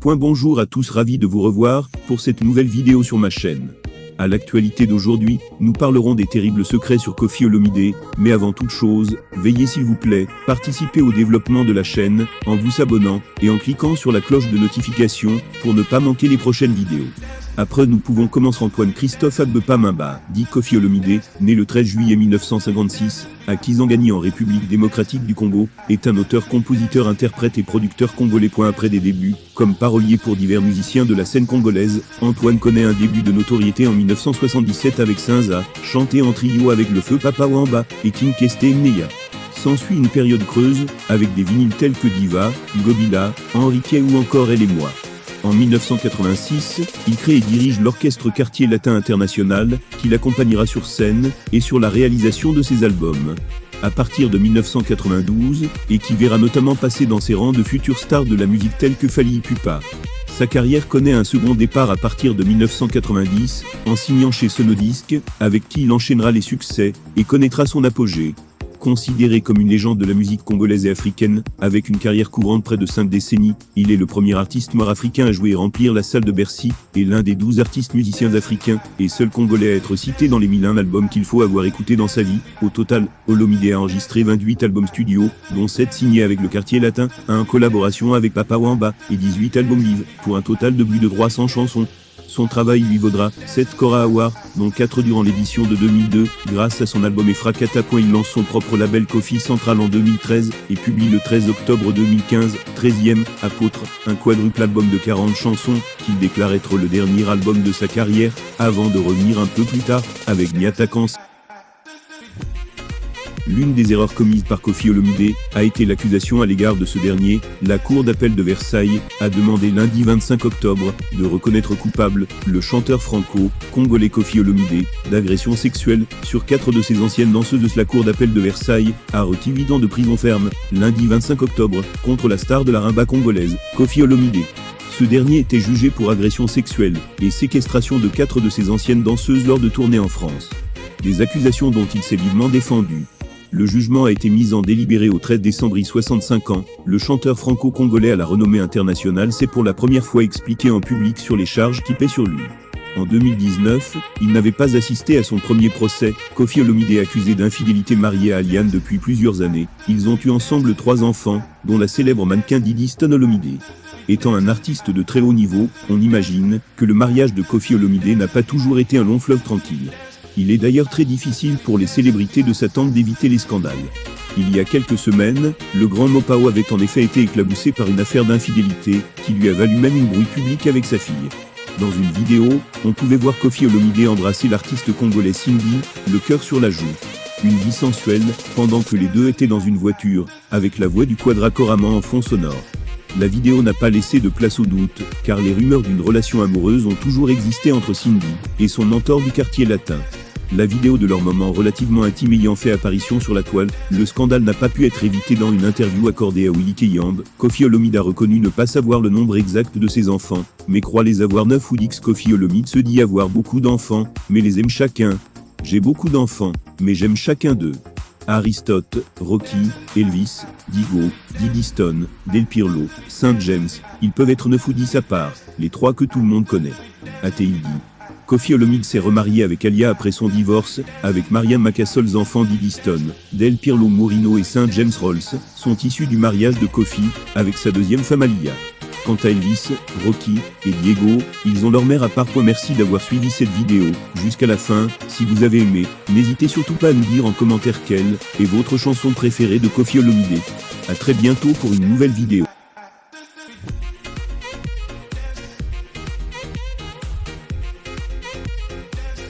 Bonjour à tous, ravi de vous revoir pour cette nouvelle vidéo sur ma chaîne. À l'actualité d'aujourd'hui, nous parlerons des terribles secrets sur Koffi Olomidé, mais avant toute chose, veillez s'il vous plaît, participez au développement de la chaîne, en vous abonnant, et en cliquant sur la cloche de notification, pour ne pas manquer les prochaines vidéos. Après nous pouvons commencer. Antoine Christophe Agbepamimba, dit Koffi Olomidé, né le 13 juillet 1956, à Kisangani en République démocratique du Congo, est un auteur, compositeur, interprète et producteur congolais. Après des débuts, comme parolier pour divers musiciens de la scène congolaise, Antoine connaît un début de notoriété en 1977 avec Sinza, chanté en trio avec le feu Papa Wamba et King Kesté Nneya. S'ensuit une période creuse, avec des vinyles tels que Diva, Gobila, Henriquet ou encore Elle et moi. En 1986, il crée et dirige l'orchestre Quartier Latin International, qui l'accompagnera sur scène et sur la réalisation de ses albums. À partir de 1992, et qui verra notamment passer dans ses rangs de futures stars de la musique telles que Fally Ipupa. Sa carrière connaît un second départ à partir de 1990, en signant chez Sonodisc, avec qui il enchaînera les succès, et connaîtra son apogée. Considéré comme une légende de la musique congolaise et africaine, avec une carrière couvrant près de 5 décennies, il est le premier artiste noir africain à jouer et remplir la salle de Bercy, et l'un des 12 artistes musiciens africains, et seul congolais à être cité dans les 1001 albums qu'il faut avoir écouté dans sa vie. Au total, Olomidé a enregistré 28 albums studio, dont 7 signés avec le Quartier Latin, 1 en collaboration avec Papa Wamba, et 18 albums live, pour un total de plus de 300 chansons. Son travail lui vaudra 7 Cora Awards, dont 4 durant l'édition de 2002. Grâce à son album Efrakata. Il lance son propre label Koffi Central en 2013 et publie le 13 octobre 2015, 13e, Apôtre, un quadruple album de 40 chansons, qu'il déclare être le dernier album de sa carrière, avant de revenir un peu plus tard, avec Niatakans. L'une des erreurs commises par Koffi Olomidé a été l'accusation à l'égard de ce dernier. La Cour d'appel de Versailles a demandé lundi 25 octobre de reconnaître coupable le chanteur franco-congolais Koffi Olomidé d'agression sexuelle sur 4 de ses anciennes danseuses. La Cour d'appel de Versailles a requis 8 ans de prison ferme lundi 25 octobre contre la star de la rumba congolaise, Koffi Olomidé. Ce dernier était jugé pour agression sexuelle et séquestration de 4 de ses anciennes danseuses lors de tournées en France. Des accusations dont il s'est vivement défendu. Le jugement a été mis en délibéré au 13 décembre. 65 ans, le chanteur franco-congolais à la renommée internationale s'est pour la première fois expliqué en public sur les charges qui pèsent sur lui. En 2019, il n'avait pas assisté à son premier procès. Koffi Olomidé accusé d'infidélité, marié à Aliane depuis plusieurs années. Ils ont eu ensemble 3 enfants, dont la célèbre mannequin Didi Stone Olomidé. Étant un artiste de très haut niveau, on imagine que le mariage de Koffi Olomidé n'a pas toujours été un long fleuve tranquille. Il est d'ailleurs très difficile pour les célébrités de s'attendre d'éviter les scandales. Il y a quelques semaines, le grand Mopao avait en effet été éclaboussé par une affaire d'infidélité, qui lui a valu même une brouille publique avec sa fille. Dans une vidéo, on pouvait voir Koffi Olomidé embrasser l'artiste congolais Cindy, le cœur sur la joue. Une vie sensuelle, pendant que les deux étaient dans une voiture, avec la voix du Quadracoraman en fond sonore. La vidéo n'a pas laissé de place au doute, car les rumeurs d'une relation amoureuse ont toujours existé entre Cindy et son mentor du Quartier Latin. La vidéo de leur moment relativement intime ayant fait apparition sur la toile, le scandale n'a pas pu être évité. Dans une interview accordée à Willy Keyamb, Koffi Olomidé a reconnu ne pas savoir le nombre exact de ses enfants, mais croit les avoir 9 ou 10. Koffi Olomidé se dit avoir beaucoup d'enfants, mais les aime chacun. J'ai beaucoup d'enfants, mais j'aime chacun d'eux. Aristote, Rocky, Elvis, Digo, Didi Stone, Del Pirlo, Saint James, ils peuvent être 9 ou 10 à part, les 3 que tout le monde connaît. A-t-il dit. Koffi Olomidé s'est remarié avec Alia après son divorce, avec Mariam Makassol. Les enfants Didi Stone, Del Pirlo Morino et Saint James Rolls sont issus du mariage de Koffi avec sa deuxième femme Alia. Quant à Elvis, Rocky et Diego, ils ont leur mère à part. Merci d'avoir suivi cette vidéo jusqu'à la fin. Si vous avez aimé, n'hésitez surtout pas à nous dire en commentaire quelle est votre chanson préférée de Koffi Olomidé. A très bientôt pour une nouvelle vidéo.